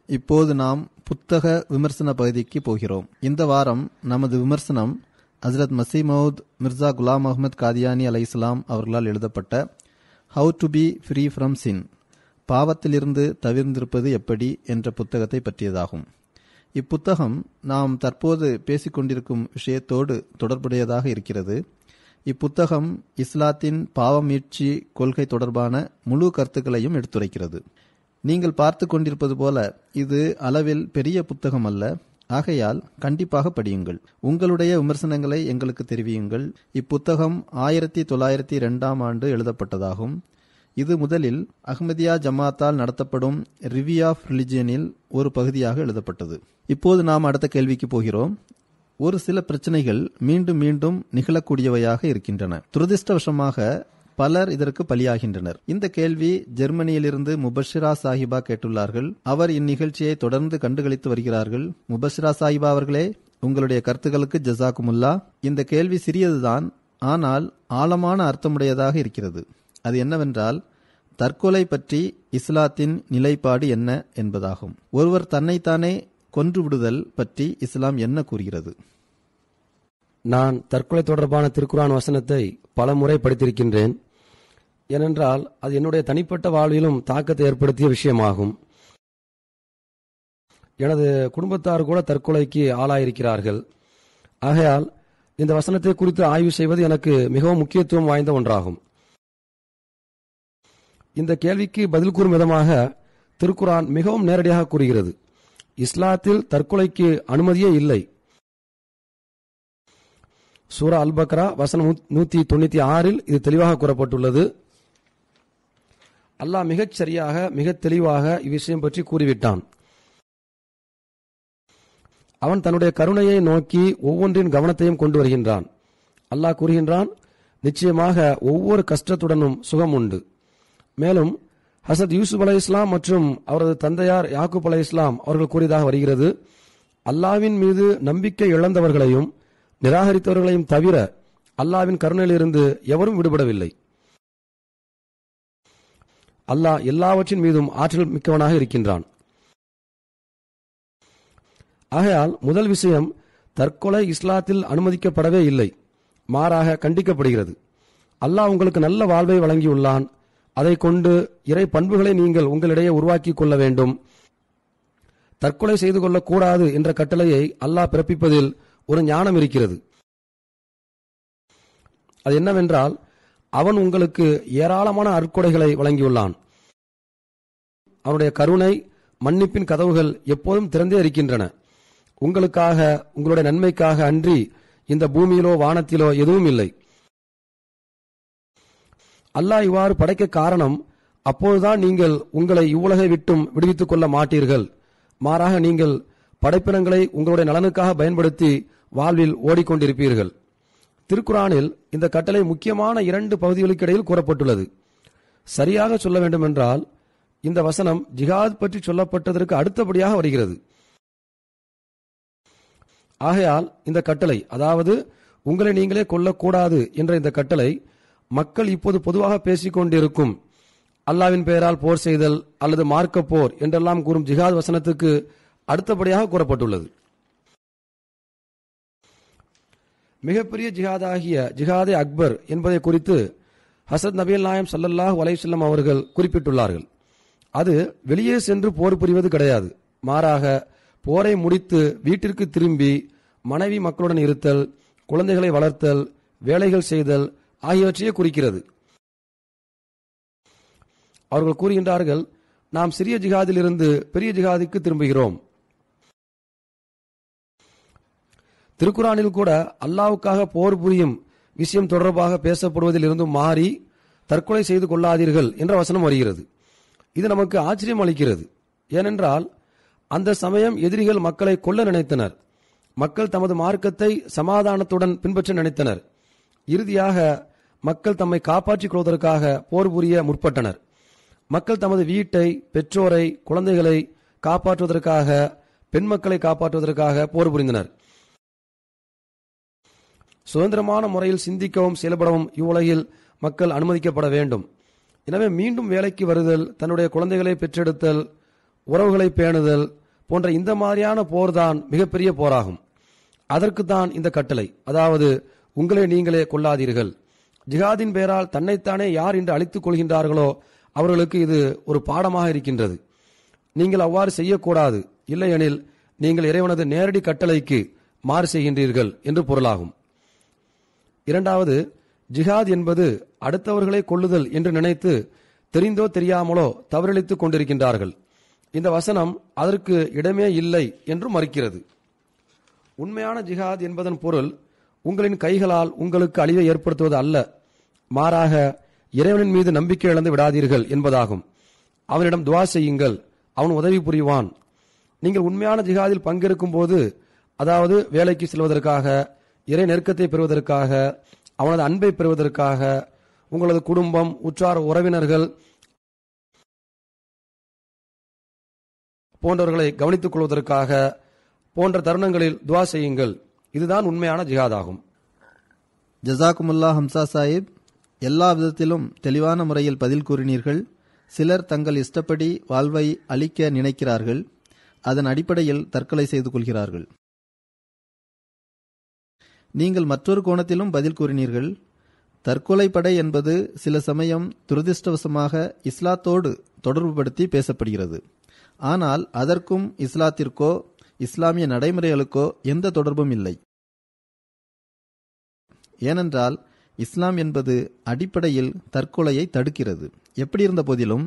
இப்போது நாம் புத்தக விமர்சன பகுதிக்கு போகிறோம். இந்த வாரம் நமது விமர்சனம் ஹஸ்ரத் மசீமவுத் மிர்சா குலாம் அஹ்மத் காதியானி அலைஹிஸ்ஸலாம் அவர்களால் எழுதப்பட்ட how to be free from sin, பாவத்திலிருந்து தவிர்ந்திருப்பது எப்படி என்ற புத்தகத்தை பற்றியதாகும். இப்புத்தகம் நாம் தற்போது பேசிக்கொண்டிருக்கும் விஷயத்தோடு தொடர்புடையதாக இருக்கிறது. இப்புத்தகம் இஸ்லாத்தின் பாவமீட்சி கொள்கை தொடர்பான முழு கருத்துக்களையும் எடுத்துரைக்கிறது. நீங்கள் பார்த்து கொண்டிருப்பது போல இது அளவில் பெரிய புத்தகம் அல்ல. ஆகையால் கண்டிப்பாக படியுங்கள். உங்களுடைய விமர்சனங்களை எங்களுக்கு தெரிவியுங்கள். இப்புத்தகம் 1902 எழுதப்பட்டதாகும். இது முதலில் அஹ்மதியா ஜமாத்தால் நடத்தப்படும் ரிவ்யூ ஆஃப் ரிலிஜியனில் ஒரு பகுதியாக எழுதப்பட்டது. இப்போது நாம் அடுத்த கேள்விக்கு போகிறோம். ஒரு சில பிரச்சனைகள் மீண்டும் மீண்டும் நிகழக்கூடியவையாக இருக்கின்றன. துரதிர்ஷ்டவசமாக பலர் இதற்கு பலியாகின்றனர். இந்த கேள்வி ஜெர்மனியிலிருந்து முபஷிரா சாஹிபா கேட்டுள்ளார்கள். அவர் இந்நிகழ்ச்சியை தொடர்ந்து கண்டுகளித்து வருகிறார்கள். முபஷிரா சாஹிபா அவர்களே, உங்களுடைய கருத்துக்களுக்கு ஜஸாக்குமுல்லா. இந்த கேள்வி சிறியதுதான், ஆனால் ஆழமான அர்த்தமுடையதாக இருக்கிறது. அது என்னவென்றால், தற்கொலை பற்றி இஸ்லாத்தின் நிலைப்பாடு என்ன என்பதாகும். ஒருவர் தன்னைத்தானே கொன்று விடுதல் பற்றி இஸ்லாம் என்ன கூறுகிறது? நான் தற்கொலை தொடர்பான திருக்குர்ஆன் வசனத்தை பல முறை படித்திருக்கின்றேன். ஏனென்றால் அது என்னுடைய தனிப்பட்ட வாழ்விலும் தாக்கத்தை ஏற்படுத்திய விஷயமாகும். எனது குடும்பத்தார் கூட தற்கொலைக்கு ஆளாயிருக்கிறார்கள். ஆகையால் இந்த வசனத்தை குறித்து ஆய்வு செய்வது எனக்கு மிகவும் முக்கியத்துவம் வாய்ந்த ஒன்றாகும். இந்த கேள்விக்கு பதில் கூறும் விதமாக திருக்குர்ஆன் மிகவும் நேரடியாக கூறுகிறது, இஸ்லாத்தில் தற்கொலைக்கு அனுமதியே இல்லை. சூரா அல் பக்ரா வசனம் 196 இது தெளிவாக கூறப்பட்டுள்ளது. அல்லாஹ் மிகச் சரியாக மிக தெளிவாக இவ்விஷயம் பற்றி கூறிவிட்டான். அவன் தன்னுடைய கருணையை நோக்கி ஒவ்வொன்றின் கவனத்தையும் கொண்டு வருகின்றான். அல்லாஹ் கூறுகின்றான், நிச்சயமாக ஒவ்வொரு கஷ்டத்துடனும் சுகம் உண்டு. மேலும் ஹசரத் யூசுப் அலைஹிஸ்ஸலாம் மற்றும் அவரது தந்தையார் யாக்கூப் அலைஹிஸ்ஸலாம் அவர்கள் கூறியதாக வருகிறது, அல்லாஹ்வின் மீது நம்பிக்கை இழந்தவர்களையும் நிராகரித்தவர்களையும் தவிர அல்லாஹ்வின் கருணையிலிருந்து எவரும் விடுபடவில்லை. அல்லாஹ் எல்லாவற்றின் மீதும் ஆற்றல் மிக்கவனாக இருக்கின்றான். ஆகையால் முதல் விஷயம், தற்கொலை இஸ்லாத்தில் அனுமதிக்கப்படவே இல்லை, மாறாக கண்டிக்கப்படுகிறது. அல்லாஹ் உங்களுக்கு நல்ல வாழ்வை வழங்கியுள்ளான். அதை கொண்டு இறை பண்புகளை நீங்கள் உங்களிடையே உருவாக்கிக் கொள்ள வேண்டும். தற்கொலை செய்து கொள்ளக்கூடாது என்ற கட்டளையை அல்லாஹ் பிறப்பிப்பதில் ஒரு ஞானம் இருக்கிறது. அது என்னவென்றால், அவன் உங்களுக்கு ஏராளமான அற்கொடைகளை வழங்கியுள்ளான். அவனுடைய கருணை மன்னிப்பின் கதவுகள் எப்போதும் திறந்தே இருக்கின்றன. உங்களுக்காக, உங்களுடைய நன்மைக்காக அன்றி இந்த பூமியிலோ வானத்திலோ எதுவும் இல்லை. அல்லாஹ் இவ்வாறு படைக்க காரணம், அப்போதுதான் நீங்கள் உங்களை இவ்வுலகை விட்டும் விடுவித்துக் கொள்ள மாட்டீர்கள். மாறாக நீங்கள் படைப்பினங்களை உங்களுடைய நலனுக்காக பயன்படுத்தி வாழ்வில் ஓடிக்கொண்டிருப்பீர்கள். திருக்குர்ஆனில் இந்த கட்டளை முக்கியமான 2 பகுதிகளுக்கு இடையில் கூறப்பட்டுள்ளது. சரியாக சொல்ல வேண்டுமென்றால், இந்த வசனம் ஜிஹாத் பற்றி சொல்லப்பட்டதற்கு அடுத்தபடியாக வருகிறது. ஆகையால் இந்த கட்டளை, அதாவது உங்களை நீங்களே கொல்லக்கூடாது என்ற இந்த கட்டளை, மக்கள் இப்போது பொதுவாக பேசிக் கொண்டிருக்கும் அல்லாஹ்வின் பெயரால் போர் செய்தல் அல்லது மார்க்க போர் என்றெல்லாம் கூறும் ஜிஹாத் வசனத்துக்கு அடுத்தபடியாக கூறப்பட்டுள்ளது. மிகப்பெரிய ஜிஹாதாகிய ஜிஹாதே அக்பர் என்பதை குறித்து ஹசரத் நபிகள் நாயம் ஸல்லல்லாஹு அலைஹி வஸல்லம் அவர்கள் குறிப்பிட்டுள்ளார்கள். அது வெளியே சென்று போர் புரிவது கிடையாது, மாறாக போரை முடித்து வீட்டிற்கு திரும்பி மனைவி மக்களுடன் இருத்தல், குழந்தைகளை வளர்த்தல், வேலைகள் செய்தல் ஆகியவற்றையே குறிக்கிறது. அவர்கள் கூறுகின்றார்கள், நாம் சிறிய ஜிஹாதிலிருந்து பெரிய ஜிஹாதுக்கு திரும்புகிறோம். திருக்குர்ஆனில் கூட அல்லாஹ்வுக்காக போர் புரியும் விஷயம் தொடர்பாக பேசப்படுவதில் இருந்தும் மாறி தற்கொலை செய்து கொள்ளாதீர்கள் என்ற வசனம் வருகிறது. இது நமக்கு ஆச்சரியம் அளிக்கிறது. ஏனென்றால் அந்த சமயம் எதிரிகள் மக்களை கொல்ல நினைத்தனர். மக்கள் தமது மார்க்கத்தை சமாதானத்துடன் பின்பற்ற நினைத்தனர். இறுதியாக மக்கள் தம்மை காப்பாற்றிக் கொள்வதற்காக போர் புரிய முற்பட்டனர். மக்கள் தமது வீட்டை, பெற்றோரை, குழந்தைகளை காப்பாற்றுவதற்காக, பெண் மக்களை காப்பாற்றுவதற்காக போர் புரிந்தனர். சுதந்திரமான முறையில் சிந்திக்கவும் செயல்படவும் இவ்வுலகில் மக்கள் அனுமதிக்கப்பட வேண்டும். எனவே மீண்டும் வேலைக்கு வருதல், தன்னுடைய குழந்தைகளை பெற்றெடுத்தல், உறவுகளை பேணுதல் போன்ற இந்த மாதிரியான போர்தான் மிகப்பெரிய போராகும். அதற்குத்தான் இந்த கட்டளை, அதாவது உங்களை நீங்களே கொள்ளாதீர்கள். ஜிஹாதின் பெயரால் தன்னைத்தானே யார் இன்று அழித்துக் கொள்கின்றார்களோ அவர்களுக்கு இது ஒரு பாடமாக இருக்கின்றது. நீங்கள் அவ்வாறு செய்யக்கூடாது, இல்லையெனில் நீங்கள் இறைவனது நேரடி கட்டளைக்கு மாறு செய்கின்றீர்கள் என்று பொருளாகும். இரண்டாவது, ஜிஹாத் என்பது அடுத்தவர்களை கொள்ளுதல் என்று நினைத்து தெரிந்தோ தெரியாமலோ தவறளித்துக் கொண்டிருக்கின்றார்கள். இந்த வசனம் அதற்கு இடமே இல்லை என்று மறுக்கிறது. உண்மையான ஜிஹாத் என்பதன் பொருள் உங்களின் கைகளால் உங்களுக்கு அழிவை ஏற்படுத்துவது அல்ல, மாறாக இறைவனின் மீது நம்பிக்கை இழந்து விடாதீர்கள் என்பதாகும். அவனிடம் துவா செய்யுங்கள், அவன் உதவி புரிவான். நீங்கள் உண்மையான ஜிஹாதில் பங்கெடுக்கும் போது, அதாவது வேலைக்கு செல்வதற்காக, இறை நெருக்கத்தை பெறுவதற்காக, அவனது அன்பை பெறுவதற்காக, உங்களது குடும்பம், உற்றார் உறவினர்கள் போன்றவர்களை கவனித்துக் கொள்வதற்காக போன்ற தருணங்களில் துவா செய்யுங்கள். இதுதான் உண்மையான ஜிஹாதாகும். ஜசாக்குமுல்லா ஹம்சா சாஹிப், எல்லா விதத்திலும் தெளிவான முறையில் பதில் கூறினீர்கள். சிலர் தங்கள் இஷ்டப்படி வாழ்வை அளிக்க நினைக்கிறார்கள், அதன் அடிப்படையில் தற்கொலை செய்து கொள்கிறார்கள். நீங்கள் மற்றொரு கோணத்திலும் பதில் கூறினீர்கள். தற்கொலை படை என்பது சில சமயம் துரதிருஷ்டவசமாக இஸ்லாத்தோடு தொடர்புபடுத்தி பேசப்படுகிறது. ஆனால் அதற்கும் இஸ்லாத்திற்கோ இஸ்லாமிய நடைமுறைகளுக்கோ எந்த தொடர்பும் இல்லை. ஏனென்றால் இஸ்லாம் என்பது அடிப்படையில் தற்கொலையை தடுக்கிறது. எப்படி இருந்த போதிலும்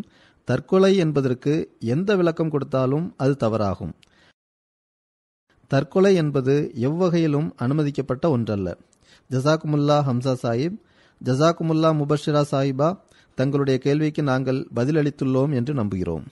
தற்கொலை என்பதற்கு எந்த விளக்கம் கொடுத்தாலும் அது தவறாகும். தற்கொலை என்பது எவ்வகையிலும் அனுமதிக்கப்பட்ட ஒன்றல்ல. ஜசாக்குமுல்லா ஹம்சா சாஹிப், ஜசாக்குமுல்லா முபஷிரா சாஹிபா, தங்களுடைய கேள்விக்கு நாங்கள் பதிலளித்துள்ளோம் என்று நம்புகிறோம்.